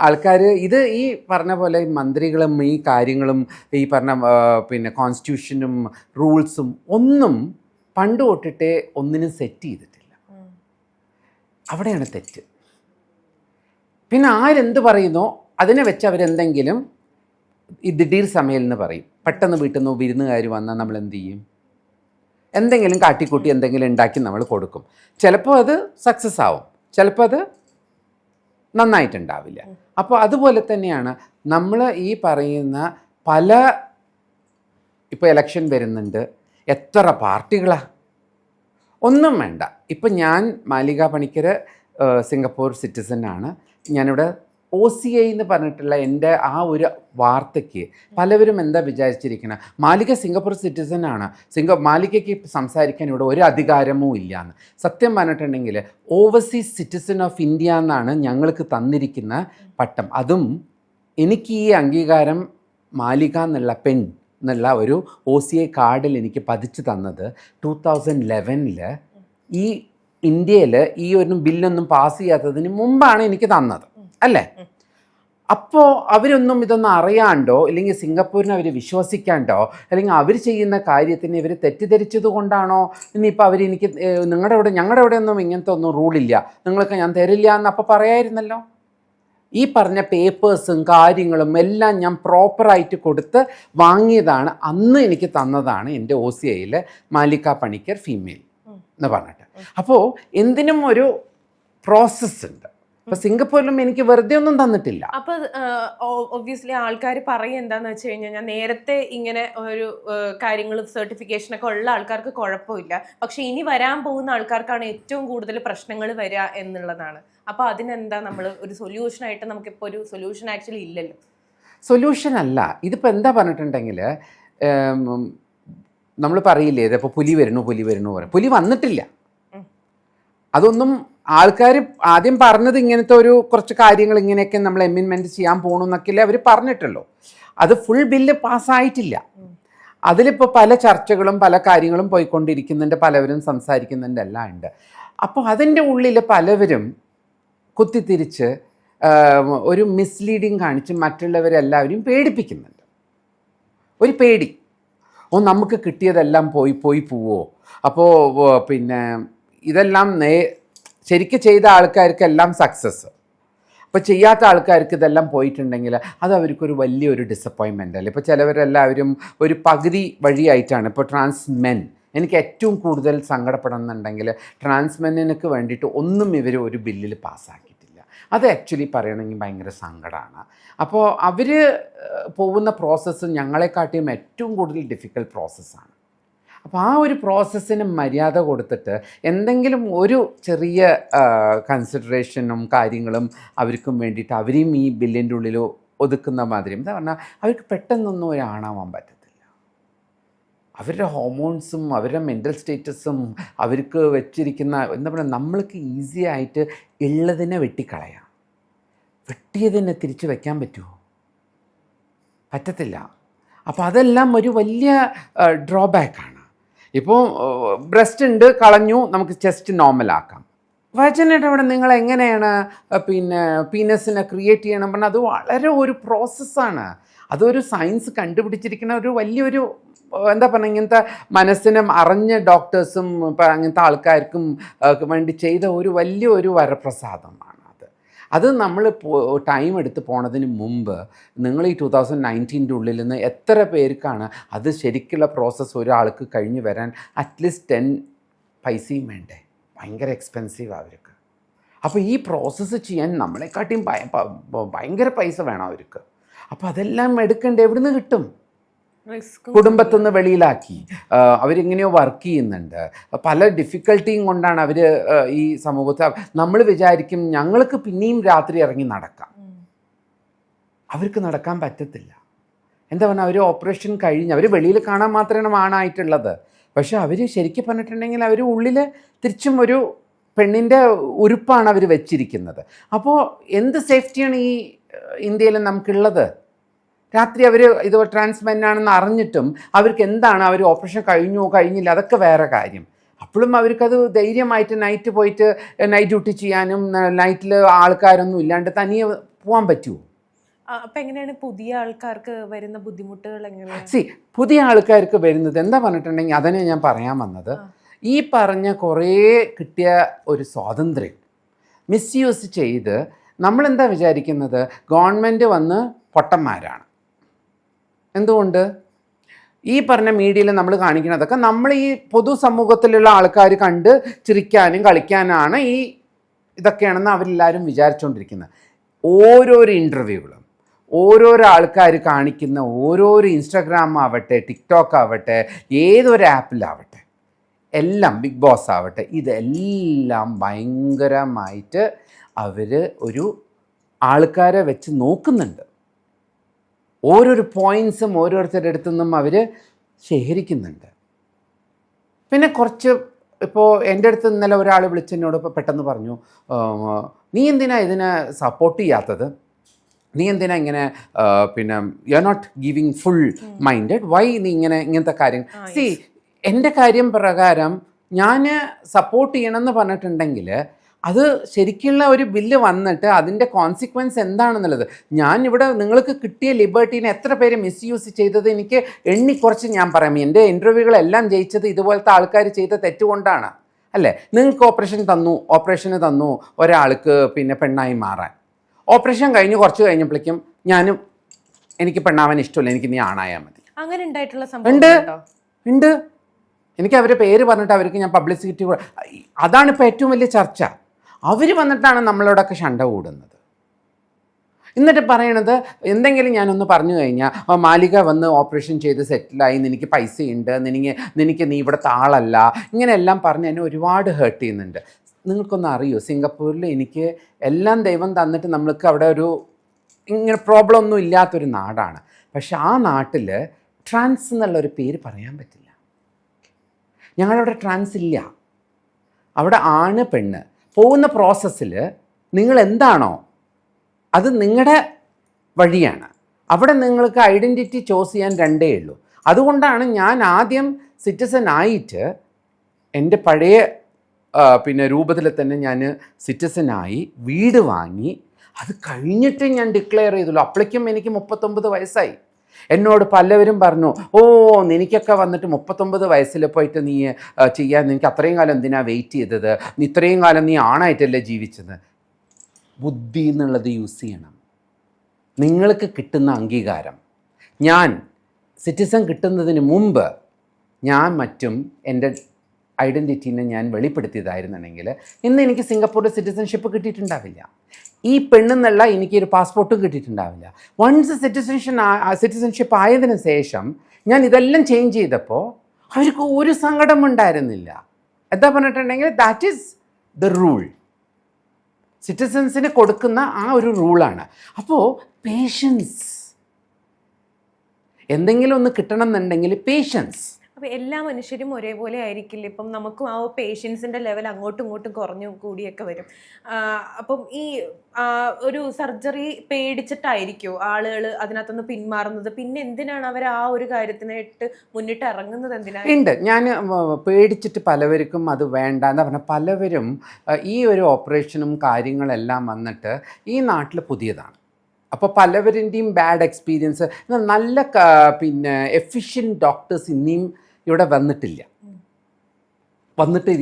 ആൾക്കാർ. ഇത് ഈ പറഞ്ഞ പോലെ മന്ത്രികളും ഈ കാര്യങ്ങളും ഈ പറഞ്ഞ പിന്നെ കോൺസ്റ്റിറ്റ്യൂഷനും റൂൾസും ഒന്നും പണ്ട് തൊട്ടിട്ടേ ഒന്നിനും സെറ്റ് ചെയ്തിട്ടില്ല. അവിടെയാണ് തെറ്റ്. പിന്നെ ആരെന്ത് പറയുന്നോ അതിനെ വെച്ച് അവരെന്തെങ്കിലും ഈ ദിടീർ സമയം എന്ന് പറയും. പെട്ടെന്ന് വീട്ടിൽ നിന്ന് വിരുന്നുകാർ വന്നാൽ നമ്മൾ എന്ത് ചെയ്യും? എന്തെങ്കിലും കാട്ടിക്കൂട്ടി എന്തെങ്കിലും ഉണ്ടാക്കി നമ്മൾ കൊടുക്കും. ചിലപ്പോൾ അത് സക്സസ് ആവും, ചിലപ്പോൾ അത് നന്നായിട്ടുണ്ടാവില്ല. അപ്പോൾ അതുപോലെ തന്നെയാണ് നമ്മൾ ഈ പറയുന്ന പല, ഇപ്പോൾ ഇലക്ഷൻ വരുന്നുണ്ട്, എത്ര പാർട്ടികളാണ്, ഒന്നും വേണ്ട. ഇപ്പം ഞാൻ മാലിക പണിക്കർ സിംഗപ്പൂർ സിറ്റിസനാണ്. ഞാനിവിടെ OCI എന്ന് പറഞ്ഞിട്ടുള്ള എൻ്റെ ആ ഒരു വാർത്തയ്ക്ക് പലവരും എന്താ വിചാരിച്ചിരിക്കണം, മാലിക സിംഗപ്പൂർ സിറ്റിസനാണ്, മാലികയ്ക്ക് സംസാരിക്കാൻ ഇവിടെ ഒരു അധികാരമോ ഇല്ലയെന്ന്. സത്യം പറഞ്ഞിട്ടുണ്ടെങ്കിൽ ഓവർസീസ് സിറ്റിസൺ ഓഫ് ഇന്ത്യ എന്നാണ് ഞങ്ങൾക്ക് തന്നിരിക്കുന്ന പട്ടം. അതും എനിക്ക് ഈ അംഗീകാരം മാലിക എന്നുള്ള പെൺ എന്നുള്ള ഒരു OCI കാർഡിൽ എനിക്ക് പതിച്ചു തന്നത് 2011 ഈ ഇന്ത്യയിൽ ഈ ഒരു ബില്ലൊന്നും പാസ് ചെയ്യാത്തതിന് മുമ്പാണ് എനിക്ക് തന്നത് അല്ലേ. അപ്പോൾ അവരൊന്നും ഇതൊന്നും അറിയാണ്ടോ അല്ലെങ്കിൽ സിംഗപ്പൂരിനെ അവർ വിശ്വസിക്കാണ്ടോ അല്ലെങ്കിൽ അവർ ചെയ്യുന്ന കാര്യത്തിന് ഇവർ തെറ്റിദ്ധരിച്ചത് കൊണ്ടാണോ ഇനിയിപ്പോൾ അവരെനിക്ക് ഞങ്ങളുടെ അവിടെ ഒന്നും ഇങ്ങനത്തെ ഒന്നും റൂളില്ല, നിങ്ങൾക്ക് ഞാൻ തരില്ല എന്ന് അപ്പോൾ പറയായിരുന്നല്ലോ. ഈ പറഞ്ഞ പേപ്പേഴ്സും കാര്യങ്ങളും എല്ലാം ഞാൻ പ്രോപ്പറായിട്ട് കൊടുത്ത് വാങ്ങിയതാണ്. അന്ന് എനിക്ക് തന്നതാണ് എൻ്റെ OCIയിൽ മാലിക പണിക്കർ ഫീമെയിൽ എന്ന് പറഞ്ഞിട്ട്. അപ്പോൾ എന്തിനും ഒരു പ്രോസസ്സ് ഉണ്ട്. അപ്പോൾ സിംഗപ്പൂരിലും എനിക്ക് വെറുതെ ഒന്നും തന്നിട്ടില്ല. അപ്പോൾ ഒബ്വിയസ്ലി ആൾക്കാർ പറയും എന്താണെന്ന് വെച്ച് കഴിഞ്ഞാൽ, ഞാൻ നേരത്തെ ഇങ്ങനെ ഒരു കാര്യങ്ങളും സർട്ടിഫിക്കേഷനൊക്കെ ഉള്ള ആൾക്കാർക്ക് കുഴപ്പമില്ല, പക്ഷെ ഇനി വരാൻ പോകുന്ന ആൾക്കാർക്കാണ് ഏറ്റവും കൂടുതൽ പ്രശ്നങ്ങൾ വരിക എന്നുള്ളതാണ്. അപ്പോൾ അതിനെന്താ നമ്മൾ ഒരു സൊല്യൂഷനായിട്ട്, നമുക്കിപ്പോൾ ഒരു സൊല്യൂഷൻ ആക്ച്വലി ഇല്ലല്ലോ. സൊല്യൂഷൻ അല്ല ഇതിപ്പോൾ. എന്താ പറഞ്ഞിട്ടുണ്ടെങ്കിൽ നമ്മൾ പറയില്ലേ ഇതിപ്പോൾ പുലി വരുന്നു പറയും. പുലി വന്നിട്ടില്ല. അതൊന്നും ആൾക്കാർ ആദ്യം പറഞ്ഞത് ഇങ്ങനത്തെ ഒരു കുറച്ച് കാര്യങ്ങൾ ഇങ്ങനെയൊക്കെ നമ്മൾ എമെൻമെൻറ്റ് ചെയ്യാൻ പോകണമെന്നൊക്കെയല്ലേ അവർ പറഞ്ഞിട്ടുള്ളൂ. അത് ഫുൾ ബില്ല് പാസ്സായിട്ടില്ല. അതിലിപ്പോൾ പല ചർച്ചകളും പല കാര്യങ്ങളും പോയിക്കൊണ്ടിരിക്കുന്നുണ്ട്, പലവരും സംസാരിക്കുന്നുണ്ട്, എല്ലാം ഉണ്ട്. അപ്പോൾ അതിൻ്റെ ഉള്ളിൽ പലവരും കുത്തിത്തിരിച്ച് ഒരു മിസ്ലീഡിങ് കാണിച്ച് മറ്റുള്ളവരെല്ലാവരും പേടിപ്പിക്കുന്നുണ്ട്. ഒരു പേടി, നമുക്ക് കിട്ടിയതെല്ലാം പോയി പോവോ, അപ്പോൾ പിന്നെ ഇതെല്ലാം ശരിക്കും ചെയ്ത ആൾക്കാർക്കെല്ലാം സക്സസ്, അപ്പോൾ ചെയ്യാത്ത ആൾക്കാർക്ക് ഇതെല്ലാം പോയിട്ടുണ്ടെങ്കിൽ അത് അവർക്കൊരു വലിയൊരു ഡിസപ്പോയിൻമെൻ്റ് അല്ലേ. ഇപ്പോൾ ചിലവരെല്ലാവരും ഒരു പകുതി വഴിയായിട്ടാണ്. ഇപ്പോൾ ട്രാൻസ്മെൻ, എനിക്ക് ഏറ്റവും കൂടുതൽ സങ്കടപ്പെടുന്നുണ്ടെങ്കിൽ ട്രാൻസ്മെന്നിനൊക്കെ വേണ്ടിയിട്ട് ഒന്നും ഇവർ ഒരു ബില്ലിൽ പാസ്സാക്കിയിട്ടില്ല. അത് ആക്ച്വലി പറയണമെങ്കിൽ ഭയങ്കര സങ്കടമാണ്. അപ്പോൾ അവർ പോകുന്ന പ്രോസസ്സ് ഞങ്ങളെക്കാട്ടിയും ഏറ്റവും കൂടുതൽ ഡിഫിക്കൽട്ട് പ്രോസസ്സാണ്. അപ്പോൾ ആ ഒരു പ്രോസസ്സിന് മര്യാദ കൊടുത്തിട്ട് എന്തെങ്കിലും ഒരു ചെറിയ കൺസിഡറേഷനും കാര്യങ്ങളും അവർക്കും വേണ്ടിയിട്ട് അവരെയും ഈ ബില്ലിൻ്റെ ഉള്ളിൽ ഒതുക്കുന്ന മാതിരി, എന്താ പറഞ്ഞാൽ അവർക്ക് പെട്ടെന്നൊന്നും ഒരാണാവാൻ പറ്റത്തില്ല. അവരുടെ ഹോർമോൺസും അവരുടെ മെൻ്റൽ സ്റ്റേറ്റസും അവർക്ക് വെച്ചിരിക്കുന്ന എന്താ പറയുക, നമ്മൾക്ക് ഈസി ആയിട്ട് ഉള്ളതിനെ വെട്ടിക്കളയാം. വെട്ടിയതിനെ തിരിച്ച് വയ്ക്കാൻ പറ്റുമോ? പറ്റത്തില്ല. അപ്പോൾ അതെല്ലാം ഒരു വലിയ ഡ്രോബാക്കാണ്. ഇപ്പോൾ ബ്രസ്റ്റ് ഉണ്ട്, കളഞ്ഞു, നമുക്ക് ചെസ്റ്റ് നോർമലാക്കാം. വജനയുടെ അവിടെ നിങ്ങൾ എങ്ങനെയാണ് പിന്നെ പീനസിനെ ക്രിയേറ്റ് ചെയ്യണം പറഞ്ഞാൽ അത് വളരെ ഒരു പ്രോസസ്സാണ്. അതൊരു സയൻസ് കണ്ടുപിടിച്ചിരിക്കുന്ന ഒരു വലിയൊരു എന്താ പറയുക, ഇങ്ങനത്തെ മനസ്സിനെ അറിഞ്ഞ ഡോക്ടേഴ്സും ഇപ്പം അങ്ങനത്തെ ആൾക്കാർക്കും വേണ്ടി ചെയ്ത ഒരു വലിയൊരു വരപ്രസാദമാണ്. അത് നമ്മൾ ടൈം എടുത്ത് പോണതിന് മുമ്പ് നിങ്ങൾ ഈ 2019 ഉള്ളിൽ നിന്ന് എത്ര പേർക്കാണ് അത് ശരിക്കുള്ള പ്രോസസ്സ് ഒരാൾക്ക് കഴിഞ്ഞ് വരാൻ അറ്റ്ലീസ്റ്റ് 10 പൈസയും വേണ്ടേ? ഭയങ്കര എക്സ്പെൻസീവ് അവർക്ക്. അപ്പോൾ ഈ പ്രോസസ്സ് ചെയ്യാൻ നമ്മളെക്കാട്ടിയും ഭയങ്കര പൈസ വേണം അവർക്ക്. അപ്പോൾ അതെല്ലാം എടുക്കേണ്ട എവിടെ നിന്ന് കിട്ടും? കുടുംബത്തിൽ നിന്ന് വെളിയിലാക്കി അവരിങ്ങനെയോ വർക്ക് ചെയ്യുന്നുണ്ട്. പല ഡിഫിക്കൽട്ടിയും കൊണ്ടാണ് അവർ ഈ സമൂഹത്തെ. നമ്മൾ വിചാരിക്കും ഞങ്ങൾക്ക് പിന്നെയും രാത്രി ഇറങ്ങി നടക്കാം, അവർക്ക് നടക്കാൻ പറ്റത്തില്ല. എന്താ പറഞ്ഞാൽ അവർ ഓപ്പറേഷൻ കഴിഞ്ഞ് അവർ വെളിയിൽ കാണാൻ മാത്രമാണ് ആണായിട്ടുള്ളത്. പക്ഷെ അവർ ശരിക്കും പറഞ്ഞിട്ടുണ്ടെങ്കിൽ അവർ ഉള്ളിൽ തിരിച്ചും ഒരു പെണ്ണിൻ്റെ ഉരുപ്പാണ് അവർ വെച്ചിരിക്കുന്നത്. അപ്പോൾ എന്ത് സേഫ്റ്റിയാണ് ഈ ഇന്ത്യയിൽ നമുക്കുള്ളത്? രാത്രി അവർ ഇത് ട്രാൻസ്മെൻ്റാണെന്ന് അറിഞ്ഞിട്ടും അവർക്ക് എന്താണ്, അവർ ഓപ്പറേഷൻ കഴിഞ്ഞില്ല അതൊക്കെ വേറെ കാര്യം. അപ്പോഴും അവർക്കത് ധൈര്യമായിട്ട് നൈറ്റ് പോയിട്ട് നൈറ്റ് ഡ്യൂട്ടി ചെയ്യാനും നൈറ്റിൽ ആൾക്കാരൊന്നും ഇല്ലാണ്ട് തനിയെ പോകാൻ പറ്റുമോ? അപ്പം എങ്ങനെയാണ് പുതിയ ആൾക്കാർക്ക് വരുന്ന ബുദ്ധിമുട്ടുകൾ? എങ്ങനെയാണ് പുതിയ ആൾക്കാർക്ക് വരുന്നത് എന്താ പറഞ്ഞിട്ടുണ്ടെങ്കിൽ അതന്നെ ഞാൻ പറയാൻ വന്നത്. ഈ പറഞ്ഞ കുറേ കിട്ടിയ ഒരു സ്വാതന്ത്ര്യം മിസ്യൂസ് ചെയ്ത് നമ്മളെന്താ വിചാരിക്കുന്നത്, ഗവൺമെൻറ് വന്ന് പൊട്ടന്മാരാണ്. എന്തുകൊണ്ട്? ഈ പറഞ്ഞ മീഡിയയിൽ നമ്മൾ കാണിക്കുന്നതൊക്കെ നമ്മൾ ഈ പൊതുസമൂഹത്തിലുള്ള ആൾക്കാർ കണ്ട് ചിരിക്കാനും കളിക്കാനാണ് ഈ ഇതൊക്കെയാണെന്ന് അവരെല്ലാവരും വിചാരിച്ചുകൊണ്ടിരിക്കുന്നത്. ഓരോരോ ഇൻ്റർവ്യൂകളും ഓരോരോ ആൾക്കാർ കാണിക്കുന്ന ഓരോരോ ഇൻസ്റ്റാഗ്രാം ആവട്ടെ, ടിക്ടോക്ക് ആവട്ടെ, ഏതൊരു ആപ്പിലാവട്ടെ, എല്ലാം ബിഗ് ബോസ് ആവട്ടെ, ഇതെല്ലാം ഭയങ്കരമായിട്ട് അവർ ഒരു ആൾക്കാരെ വെച്ച് നോക്കുന്നുണ്ട്. ഓരോരോ പോയിൻറ്സും ഓരോരുത്തരുടെ അടുത്തു നിന്നും അവർ ശേഖരിക്കുന്നുണ്ട്. പിന്നെ കുറച്ച് ഇപ്പോൾ എൻ്റെ അടുത്ത് ഇന്നലെ ഒരാൾ വിളിച്ചെന്നോട് പെട്ടെന്ന് പറഞ്ഞു, നീ എന്തിനാ ഇതിനെ സപ്പോർട്ട് ചെയ്യാത്തത്, നീ എന്തിനാ ഇങ്ങനെ പിന്നെ you are not giving full minded, why നീ ഇങ്ങനത്തെ കാര്യം. സി, എൻ്റെ കാര്യം പ്രകാരം ഞാൻ സപ്പോർട്ട് ചെയ്യണമെന്ന് പറഞ്ഞിട്ടുണ്ടെങ്കിൽ അത് ശരിക്കുള്ള ഒരു ബില്ല് വന്നിട്ട് അതിൻ്റെ കോൺസിക്വൻസ് എന്താണെന്നുള്ളത്, ഞാനിവിടെ നിങ്ങൾക്ക് കിട്ടിയ ലിബർട്ടീനെ എത്ര പേര് മിസ്യൂസ് ചെയ്തത് എനിക്ക് എണ്ണിക്കുറച്ച് ഞാൻ പറയാം. എൻ്റെ ഇൻ്റർവ്യൂകളെല്ലാം ജയിച്ചത് ഇതുപോലത്തെ ആൾക്കാർ ചെയ്ത തെറ്റുകൊണ്ടാണ്, അല്ലേ? നിങ്ങൾക്ക് ഓപ്പറേഷന് തന്നു ഒരാൾക്ക് പിന്നെ പെണ്ണായി മാറാൻ. ഓപ്പറേഷൻ കഴിഞ്ഞ് കുറച്ച് കഴിഞ്ഞപ്പോഴേക്കും എനിക്ക് പെണ്ണാവാൻ ഇഷ്ടമില്ല, എനിക്ക് നീ ആണായാൽ മതി. അങ്ങനെ ഉണ്ടായിട്ടുള്ള സംഭവം ഉണ്ട്. എനിക്ക് അവരുടെ പേര് പറഞ്ഞിട്ട് അവർക്ക് ഞാൻ പബ്ലിസിറ്റി, അതാണിപ്പോൾ ഏറ്റവും വലിയ ചർച്ച. അവർ വന്നിട്ടാണ് നമ്മളോടൊക്കെ ശണ്ട കൂടുന്നത്. എന്നിട്ട് പറയണത് എന്തെങ്കിലും ഞാനൊന്ന് പറഞ്ഞു കഴിഞ്ഞാൽ, മാലിക വന്ന് ഓപ്പറേഷൻ ചെയ്ത് സെറ്റിലായി, നിനക്ക് പൈസയുണ്ട്, നിനക്ക് നീ ഇവിടുത്തെ ആളല്ല, ഇങ്ങനെയെല്ലാം പറഞ്ഞ് എന്നെ ഒരുപാട് ഹേർട്ട് ചെയ്യുന്നുണ്ട്. നിങ്ങൾക്കൊന്ന് അറിയോ, സിംഗപ്പൂരിൽ എനിക്ക് എല്ലാം ദൈവം തന്നിട്ട് നമ്മൾക്ക് അവിടെ ഇങ്ങനെ പ്രോബ്ലം ഒന്നും ഇല്ലാത്തൊരു നാടാണ്. പക്ഷെ ആ നാട്ടിൽ ട്രാൻസ് എന്നുള്ളൊരു പേര് പറയാൻ പറ്റില്ല. ഞങ്ങളവിടെ ട്രാൻസ് ഇല്ല. അവിടെ ആണ് പെണ്ണ് പോകുന്ന പ്രോസസ്സിൽ നിങ്ങൾ എന്താണോ അത് നിങ്ങളുടെ വഴിയാണ്. അവിടെ നിങ്ങൾക്ക് ഐഡൻറ്റിറ്റി ചോസ് ചെയ്യാൻ രണ്ടേ ഉള്ളൂ. അതുകൊണ്ടാണ് ഞാൻ ആദ്യം സിറ്റിസൺ ആയിട്ട് എൻ്റെ പഴയ പിന്നെ രൂപത്തിൽ തന്നെ ഞാൻ സിറ്റിസനായി വീട് വാങ്ങി, അത് കഴിഞ്ഞിട്ട് ഞാൻ ഡിക്ലെയർ ചെയ്തുള്ളൂ. അപ്പോഴേക്കും എനിക്ക് 39 വയസ്സായി. എന്നോട് പലവരും പറഞ്ഞു, നിനക്കൊക്കെ വന്നിട്ട് 39 വയസ്സിൽ പോയിട്ട് നീ ചെയ്യാൻ, നിനക്ക് അത്രയും കാലം എന്തിനാ വെയിറ്റ് ചെയ്തത്, ഇത്രയും കാലം നീ ആണായിട്ടല്ലേ ജീവിച്ചത്. ബുദ്ധി എന്നുള്ളത് യൂസ് ചെയ്യണം. നിങ്ങൾക്ക് കിട്ടുന്ന അംഗീകാരം, ഞാൻ സിറ്റിസൺ കിട്ടുന്നതിന് മുമ്പ് ഞാൻ എൻ്റെ ഐഡൻറ്റിറ്റീനെ ഞാൻ വെളിപ്പെടുത്തിയതായിരുന്നുണ്ടെങ്കിൽ ഇന്ന് എനിക്ക് സിംഗപ്പൂരിൽ സിറ്റിസൺഷിപ്പ് കിട്ടിയിട്ടുണ്ടാവില്ല. ഈ പെണ്ണെന്നുള്ള എനിക്കൊരു പാസ്പോർട്ടും കിട്ടിയിട്ടുണ്ടാവില്ല. വൺസ് സിറ്റിസൺഷിപ്പ് ആയതിനു ശേഷം ഞാൻ ഇതെല്ലാം ചേഞ്ച് ചെയ്തപ്പോൾ അവർക്ക് ഒരു സങ്കടം ഉണ്ടായിരുന്നില്ല. എന്താ പറഞ്ഞിട്ടുണ്ടെങ്കിൽ ദാറ്റ് ഈസ് ദ റൂൾ. സിറ്റിസൺസിന് കൊടുക്കുന്ന ആ ഒരു റൂളാണ്. അപ്പോൾ പേഷ്യൻസ്, എന്തെങ്കിലും ഒന്ന് കിട്ടണം എന്നുണ്ടെങ്കിൽ പേഷ്യൻസ്. അപ്പോൾ എല്ലാ മനുഷ്യരും ഒരേപോലെ ആയിരിക്കില്ല. ഇപ്പം നമുക്കും ആ പേഷ്യൻസിൻ്റെ ലെവൽ അങ്ങോട്ടും ഇങ്ങോട്ടും കുറഞ്ഞു കൂടിയൊക്കെ വരും. അപ്പം ഈ ഒരു സർജറി പേടിച്ചിട്ടായിരിക്കുമോ ആളുകൾ അതിനകത്തുനിന്ന് പിന്മാറുന്നത്? പിന്നെ എന്തിനാണ് അവർ ആ ഒരു കാര്യത്തിനായിട്ട് മുന്നിട്ട് ഇറങ്ങുന്നത്? എന്തിനാണ്? ഉണ്ട്, ഞാൻ പേടിച്ചിട്ട് പലവർക്കും അത് വേണ്ട എന്ന് പറഞ്ഞാൽ പലവരും ഈ ഒരു ഓപ്പറേഷനും കാര്യങ്ങളെല്ലാം വന്നിട്ട് ഈ നാട്ടിൽ പുതിയതാണ്. അപ്പോൾ പലവരിൻ്റെയും ബാഡ് എക്സ്പീരിയൻസ്, നല്ല പിന്നെ എഫിഷ്യൻറ്റ് ഡോക്ടേഴ്സ് ഇനിയും ഇവിടെ വന്നിട്ട്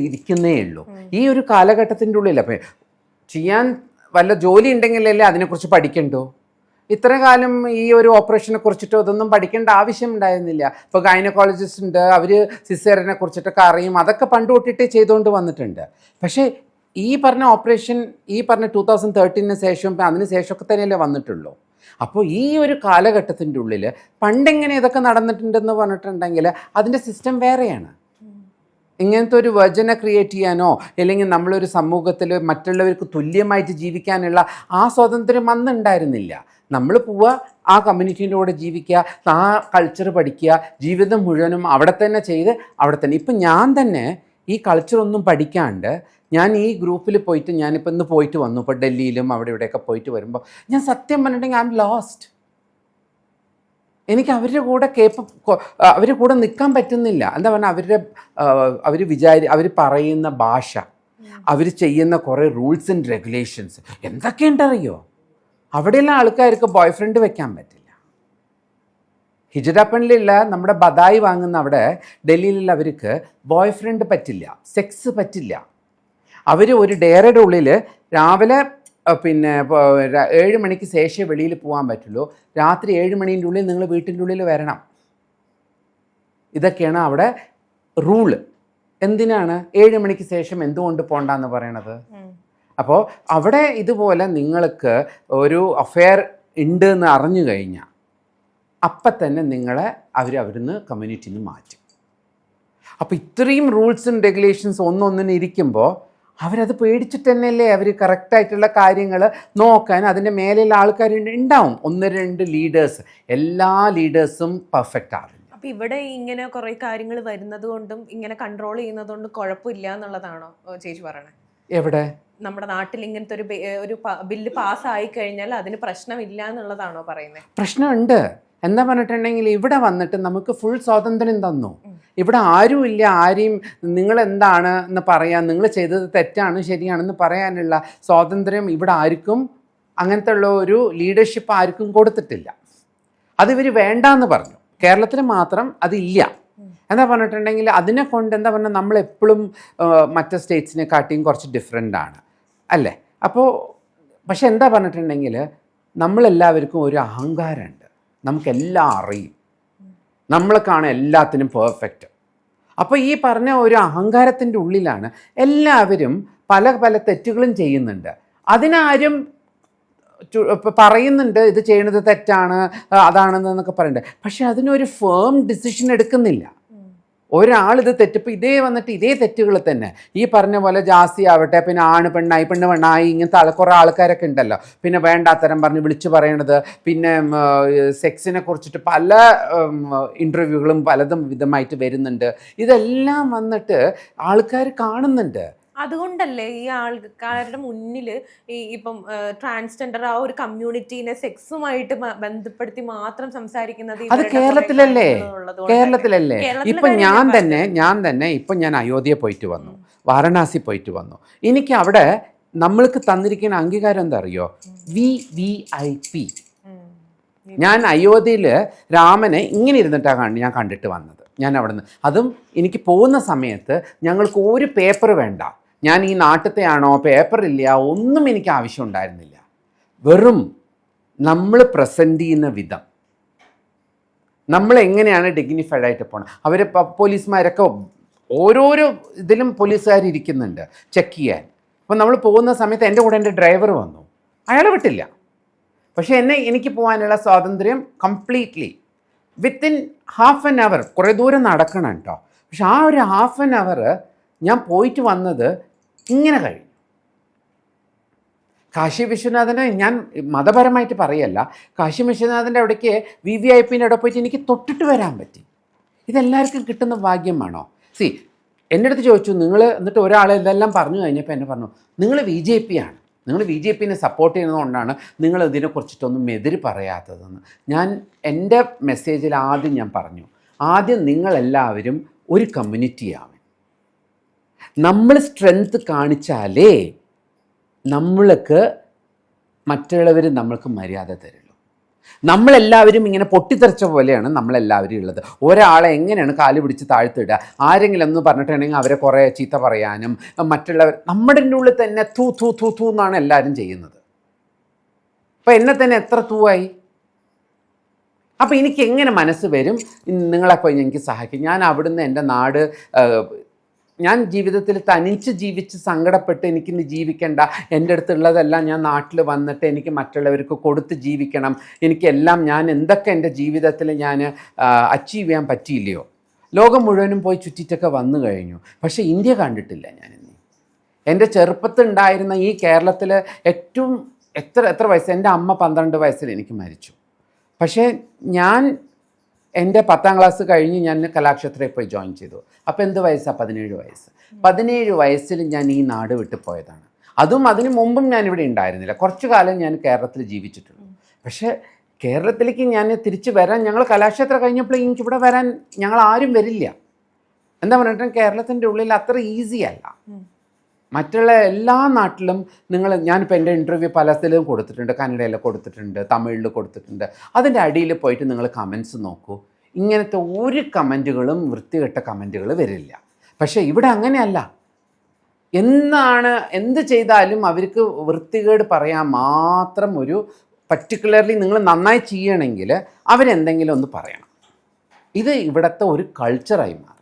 ഇരിക്കുന്നേ ഉള്ളൂ. ഈ ഒരു കാലഘട്ടത്തിൻ്റെ ഉള്ളിൽ അപ്പോൾ ചെയ്യാൻ വല്ല ജോലി ഉണ്ടെങ്കിലല്ലേ അതിനെക്കുറിച്ച് പഠിക്കണ്ടോ? ഇത്ര കാലം ഈ ഒരു ഓപ്പറേഷനെ കുറിച്ചിട്ടോ ഇതൊന്നും പഠിക്കേണ്ട ആവശ്യം ഉണ്ടായിരുന്നില്ല. ഇപ്പോൾ ഗൈനക്കോളജിസ്റ്റ് ഉണ്ട്, അവർ സിസേറിയനെ കുറിച്ചിട്ടൊക്കെ അറിയും, അതൊക്കെ പണ്ട് തൊട്ടിട്ടേ ചെയ്തുകൊണ്ട് വന്നിട്ടുണ്ട്. പക്ഷേ ഈ പറഞ്ഞ ഓപ്പറേഷൻ ഈ പറഞ്ഞ 2013 ശേഷം അതിന് ശേഷമൊക്കെ തന്നെയല്ലേ വന്നിട്ടുള്ളൂ. അപ്പോൾ ഈ ഒരു കാലഘട്ടത്തിൻ്റെ ഉള്ളിൽ പണ്ടെങ്ങനെ ഇതൊക്കെ നടന്നിട്ടുണ്ടെന്ന് പറഞ്ഞിട്ടുണ്ടെങ്കിൽ അതിൻ്റെ സിസ്റ്റം വേറെയാണ്. ഇങ്ങനത്തെ ഒരു വെർജനെ ക്രിയേറ്റ് ചെയ്യാനോ അല്ലെങ്കിൽ നമ്മളൊരു സമൂഹത്തിൽ മറ്റുള്ളവർക്ക് തുല്യമായിട്ട് ജീവിക്കാനുള്ള ആ സ്വാതന്ത്ര്യം അന്നുണ്ടായിരുന്നില്ല. നമ്മൾ പോവുക, ആ കമ്മ്യൂണിറ്റീൻ്റെ കൂടെ ജീവിക്കുക, ആ കൾച്ചർ പഠിക്കുക, ജീവിതം മുഴുവനും അവിടെ തന്നെ ചെയ്ത് അവിടെ തന്നെ. ഇപ്പം ഞാൻ തന്നെ ഈ കൾച്ചറൊന്നും പഠിക്കാണ്ട് ഞാൻ ഈ ഗ്രൂപ്പിൽ പോയിട്ട് ഞാനിപ്പോൾ ഇന്ന് പോയിട്ട് വന്നു, ഇപ്പോൾ ഡൽഹിയിലും അവിടെ ഇവിടെയൊക്കെ പോയിട്ട് വരുമ്പോൾ ഞാൻ സത്യം പറഞ്ഞിട്ടുണ്ടെങ്കിൽ ഐ എം ലോസ്റ്റ്. എനിക്ക് അവരുടെ കൂടെ നിൽക്കാൻ പറ്റുന്നില്ല. എന്താ പറഞ്ഞാൽ അവർ പറയുന്ന ഭാഷ, അവർ ചെയ്യുന്ന കുറേ റൂൾസ് ആൻഡ് റെഗുലേഷൻസ് എന്തൊക്കെയുണ്ടറിയോ? അവിടെയുള്ള ആൾക്കാർക്ക് ബോയ് ഫ്രണ്ട് വെക്കാൻ പറ്റില്ല. ഹിജഡപ്പണിലുള്ള നമ്മുടെ ബദായി വാങ്ങുന്ന അവിടെ ഡൽഹിയിലുള്ളവർക്ക് ബോയ് ഫ്രണ്ട് പറ്റില്ല, സെക്സ് പറ്റില്ല. അവർ ഒരു ഡേറയുടെ ഉള്ളിൽ രാവിലെ പിന്നെ 7 മണിക്ക് ശേഷം വെളിയിൽ പോകാൻ പറ്റുള്ളൂ, രാത്രി 7 മണീൻ്റെ ഉള്ളിൽ നിങ്ങൾ വീട്ടിൻ്റെ ഉള്ളിൽ വരണം. ഇതൊക്കെയാണ് അവിടെ റൂള്. എന്തിനാണ് 7 മണിക്ക് ശേഷം എന്തുകൊണ്ട് പോകണ്ടെന്ന് പറയണത്? അപ്പോൾ അവിടെ ഇതുപോലെ നിങ്ങൾക്ക് ഒരു അഫെയർ ഉണ്ട് എന്ന് അറിഞ്ഞു കഴിഞ്ഞാൽ അപ്പം തന്നെ നിങ്ങളെ അവിടുന്ന് കമ്മ്യൂണിറ്റിയിൽ നിന്ന് മാറ്റും. അപ്പോൾ ഇത്രയും റൂൾസും റെഗുലേഷൻസ് ഒന്നൊന്നിന് ഇരിക്കുമ്പോൾ അവരത് പേടിച്ചിട്ട് തന്നെയല്ലേ അവർ കറക്റ്റായിട്ടുള്ള കാര്യങ്ങൾ നോക്കാൻ അതിൻ്റെ മേലെയുള്ള ആൾക്കാർ ഉണ്ടാവും. 1-2 ലീഡേഴ്സ്. എല്ലാ ലീഡേഴ്സും പെർഫെക്റ്റ് ആവില്ല. അപ്പൊ ഇവിടെ ഇങ്ങനെ കുറെ കാര്യങ്ങൾ വരുന്നത് കൊണ്ടും ഇങ്ങനെ കൺട്രോൾ ചെയ്യുന്നത് കൊണ്ടും കുഴപ്പമില്ല എന്നുള്ളതാണോ ചേച്ചി പറയണേ? എവിടെ? നമ്മുടെ നാട്ടിൽ ഇങ്ങനത്തെ ഒരു ബില്ല് പാസ്സായി കഴിഞ്ഞാൽ അതിന് പ്രശ്നമില്ല എന്നുള്ളതാണോ പറയുന്നത്? പ്രശ്നമുണ്ട്. എന്താ പറഞ്ഞിട്ടുണ്ടെങ്കിൽ ഇവിടെ വന്നിട്ട് നമുക്ക് ഫുൾ സ്വാതന്ത്ര്യം തന്നു. ഇവിടെ ആരുമില്ല ആരെയും നിങ്ങൾ എന്താണ് എന്ന് പറയാൻ, നിങ്ങൾ ചെയ്തത് തെറ്റാണ് ശരിയാണെന്ന് പറയാനുള്ള സ്വാതന്ത്ര്യം ഇവിടെ ആർക്കും, അങ്ങനത്തെ ഉള്ള ഒരു ലീഡർഷിപ്പ് ആർക്കും കൊടുത്തിട്ടില്ല. അതിവർ വേണ്ടാന്ന് പറഞ്ഞു. കേരളത്തിൽ മാത്രം അതില്ല. എന്താ പറഞ്ഞിട്ടുണ്ടെങ്കിൽ അതിനെ കൊണ്ട് എന്താ പറഞ്ഞാൽ നമ്മളെപ്പോഴും മറ്റ് സ്റ്റേറ്റ്സിനെ കാട്ടിയും കുറച്ച് ഡിഫറെൻ്റ് ആണ് അല്ലേ? അപ്പോൾ പക്ഷെ എന്താ പറഞ്ഞിട്ടുണ്ടെങ്കിൽ നമ്മളെല്ലാവർക്കും ഒരു അഹങ്കാരമുണ്ട്. നമുക്കെല്ലാം അറിയും, നമ്മളെക്കാണ് എല്ലാത്തിനും പെർഫെക്റ്റ്. അപ്പോൾ ഈ പറഞ്ഞ ഒരു അഹങ്കാരത്തിൻ്റെ ഉള്ളിലാണ് എല്ലാവരും പല പല തെറ്റുകളും ചെയ്യുന്നുണ്ട്. അതിനാരും പറയുന്നുണ്ട് ഇത് ചെയ്യുന്നത് തെറ്റാണ് അതാണെന്നൊക്കെ പറയുന്നുണ്ട്. പക്ഷെ അതിനൊരു ഫേം ഡിസിഷൻ എടുക്കുന്നില്ല. ഒരാളിത് തെറ്റിപ്പോൾ ഇതേ വന്നിട്ട് ഇതേ തെറ്റുകൾ തന്നെ ഈ പറഞ്ഞ പോലെ ജാസ്തി ആവട്ടെ, പിന്നെ ആണ് പെണ്ണായി പെണ്ണ് പെണ്ണായി, ഇങ്ങനത്തെ കുറേ ആൾക്കാരൊക്കെ ഉണ്ടല്ലോ. പിന്നെ വേണ്ടാത്തരം പറഞ്ഞ് വിളിച്ചു പറയണത്, പിന്നെ സെക്സിനെ കുറിച്ചിട്ട് പല ഇൻ്റർവ്യൂകളും പലതും വിധമായിട്ട് വരുന്നുണ്ട്. ഇതെല്ലാം വന്നിട്ട് ആൾക്കാർ കാണുന്നുണ്ട്. അതുകൊണ്ടല്ലേ ഈ ആൾക്കാരുടെ മുന്നിൽ ഈ ഇപ്പം ട്രാൻസ്ജെൻഡർ ആ ഒരു കമ്മ്യൂണിറ്റീനെ സെക്സുമായിട്ട് ബന്ധപ്പെടുത്തി മാത്രം സംസാരിക്കുന്നത്? അത് കേരളത്തിലല്ലേ? ഇപ്പൊ ഞാൻ തന്നെ ഇപ്പൊ ഞാൻ അയോധ്യ പോയിട്ട് വന്നു, വാരണാസി പോയിട്ട് വന്നു. എനിക്ക് അവിടെ നമ്മൾക്ക് തന്നിരിക്കുന്ന അംഗീകാരം എന്താ അറിയോ? VIP. ഞാൻ അയോധ്യയിൽ രാമനെ ഇങ്ങനെ ഇരുന്നിട്ടാണ് ഞാൻ കണ്ടിട്ട് വന്നത്. ഞാൻ അവിടെ നിന്ന് അതും എനിക്ക് പോകുന്ന സമയത്ത് ഞങ്ങൾക്ക് ഒരു പേപ്പർ വേണ്ട. ഞാൻ ഈ നാട്ടിലത്തെ ആണോ പേപ്പറില്ല ഒന്നും എനിക്ക് ആവശ്യം ഉണ്ടായിരുന്നില്ല. വെറും നമ്മൾ പ്രസൻറ്റ് ചെയ്യുന്ന വിധം, നമ്മൾ എങ്ങനെയാണ് ഡിഗ്നിഫൈഡ് ആയിട്ട് പോകണം. അവർ പോലീസുമാരൊക്കെ ഓരോരോ ഇതിലും പോലീസുകാരിരിക്കുന്നുണ്ട് ചെക്ക് ചെയ്യാൻ. അപ്പോൾ നമ്മൾ പോകുന്ന സമയത്ത് എൻ്റെ കൂടെ എൻ്റെ ഡ്രൈവർ വന്നു, അയാളെ വിട്ടില്ല. പക്ഷേ എനിക്ക് പോകാനുള്ള സ്വാതന്ത്ര്യം completely within half an hour. കുറേ ദൂരം നടക്കണം കേട്ടോ. പക്ഷെ ആ ഒരു ഹാഫ് ആൻ അവർ ഞാൻ പോയിട്ട് വന്നത് ഇങ്ങനെ കഴിഞ്ഞു. കാശി വിശ്വനാഥനെ ഞാൻ മതപരമായിട്ട് പറയല്ല, കാശി വിശ്വനാഥൻ്റെ അവിടേക്ക് VVIPൻ്റെ അവിടെ പോയിട്ട് എനിക്ക് തൊട്ടിട്ട് വരാൻ പറ്റി. ഇതെല്ലാവർക്കും കിട്ടുന്ന ഭാഗ്യമാണോ? എൻ്റെ അടുത്ത് ചോദിച്ചു നിങ്ങൾ, എന്നിട്ട് ഒരാൾ ഇതെല്ലാം പറഞ്ഞു കഴിഞ്ഞപ്പോൾ എന്നെ പറഞ്ഞു നിങ്ങൾ BJP ആണ്, നിങ്ങൾ BJPനെ സപ്പോർട്ട് ചെയ്യുന്നതുകൊണ്ടാണ് നിങ്ങൾ ഇതിനെക്കുറിച്ചിട്ടൊന്നും എതിര് പറയാത്തതെന്ന്. ഞാൻ എൻ്റെ മെസ്സേജിൽ ആദ്യം ഞാൻ പറഞ്ഞു, ആദ്യം നിങ്ങളെല്ലാവരും ഒരു കമ്മ്യൂണിറ്റിയാവും. നമ്മൾ സ്ട്രെങ്ത് കാണിച്ചാലേ നമ്മൾക്ക് മറ്റുള്ളവർ നമ്മൾക്ക് മര്യാദ തരുള്ളൂ. നമ്മളെല്ലാവരും ഇങ്ങനെ പൊട്ടിത്തെറിച്ച പോലെയാണ് നമ്മളെല്ലാവരും ഉള്ളത്. ഒരാളെ എങ്ങനെയാണ് കാല് പിടിച്ച് താഴ്ത്തിടുക, ആരെങ്കിലും എന്ന് പറഞ്ഞിട്ടുണ്ടെങ്കിൽ അവരെ കുറേ ചീത്ത പറയാനും മറ്റുള്ളവർ നമ്മുടെ ഉള്ളിൽ തന്നെ തൂ തൂ തൂ തൂ എന്നാണ് എല്ലാവരും ചെയ്യുന്നത്. അപ്പോൾ എന്നെ തന്നെ എത്ര തൂവായി. അപ്പോൾ എനിക്ക് എങ്ങനെ മനസ്സ് വരും നിങ്ങളെപ്പോൾ എനിക്ക് സഹായിക്കും? ഞാൻ അവിടുന്ന് എൻ്റെ നാട്, ഞാൻ ജീവിതത്തിൽ തനിച്ച് ജീവിച്ച് സങ്കടപ്പെട്ട് എനിക്കിന്ന് ജീവിക്കേണ്ട, എൻ്റെ അടുത്തുള്ളതെല്ലാം ഞാൻ നാട്ടിൽ വന്നിട്ട് എനിക്ക് മറ്റുള്ളവർക്ക് കൊടുത്ത് ജീവിക്കണം, എനിക്കെല്ലാം ഞാൻ എന്തൊക്കെ എൻ്റെ ജീവിതത്തിൽ ഞാൻ അച്ചീവ് ചെയ്യാൻ പറ്റിയില്ലയോ. ലോകം മുഴുവനും പോയി ചുറ്റിട്ടൊക്കെ വന്നു കഴിഞ്ഞു. പക്ഷേ ഇന്ത്യ കണ്ടിട്ടില്ല ഞാനിന്ന്. എൻ്റെ ചെറുപ്പത്തിലുണ്ടായിരുന്ന ഈ കേരളത്തിൽ ഏറ്റവും എത്ര വയസ്സ്, എൻ്റെ അമ്മ 12 വയസ്സിൽ എനിക്ക് മരിച്ചു. പക്ഷേ ഞാൻ എൻ്റെ 10ാം ക്ലാസ് കഴിഞ്ഞ് ഞാൻ കലാക്ഷേത്രയിൽ പോയി ജോയിൻ ചെയ്തു. അപ്പോൾ എന്ത് വയസ്സാണ്? 17 വയസ്സ്. 17 വയസ്സിൽ ഞാൻ ഈ നാട് വിട്ട് പോയതാണ്. അതും അതിന് മുമ്പും ഞാനിവിടെ ഉണ്ടായിരുന്നില്ല. കുറച്ചു കാലം ഞാൻ കേരളത്തിൽ ജീവിച്ചിട്ടുള്ളൂ. പക്ഷേ കേരളത്തിലേക്ക് ഞാൻ തിരിച്ച് വരാൻ, ഞങ്ങൾ കലാക്ഷേത്രം കഴിഞ്ഞപ്പോൾ എനിക്കിവിടെ വരാൻ ഞങ്ങൾ ആരും വരില്ല. എന്താ പറഞ്ഞിട്ട് കേരളത്തിൻ്റെ ഉള്ളിൽ അത്ര ഈസി അല്ല. മറ്റുള്ള എല്ലാ നാട്ടിലും ഞാനിപ്പോൾ എൻ്റെ ഇൻ്റർവ്യൂ പല സ്ഥലവും കൊടുത്തിട്ടുണ്ട്, കന്നഡയിൽ കൊടുത്തിട്ടുണ്ട്, തമിഴിൽ കൊടുത്തിട്ടുണ്ട്. അതിൻ്റെ അടിയിൽ പോയിട്ട് നിങ്ങൾ കമൻസ് നോക്കൂ, ഇങ്ങനത്തെ ഒരു കമൻറ്റുകളും വൃത്തികെട്ട കമൻറ്റുകൾ വരില്ല. പക്ഷേ ഇവിടെ അങ്ങനെയല്ല. എന്ത് ചെയ്താലും അവർക്ക് വൃത്തികേട് പറയാൻ മാത്രം ഒരു പർട്ടിക്കുലർലി നിങ്ങൾ നന്നായി ചെയ്യണമെങ്കിൽ അവരെന്തെങ്കിലും ഒന്ന് പറയണം. ഇത് ഇവിടുത്തെ ഒരു കൾച്ചറായി മാറി.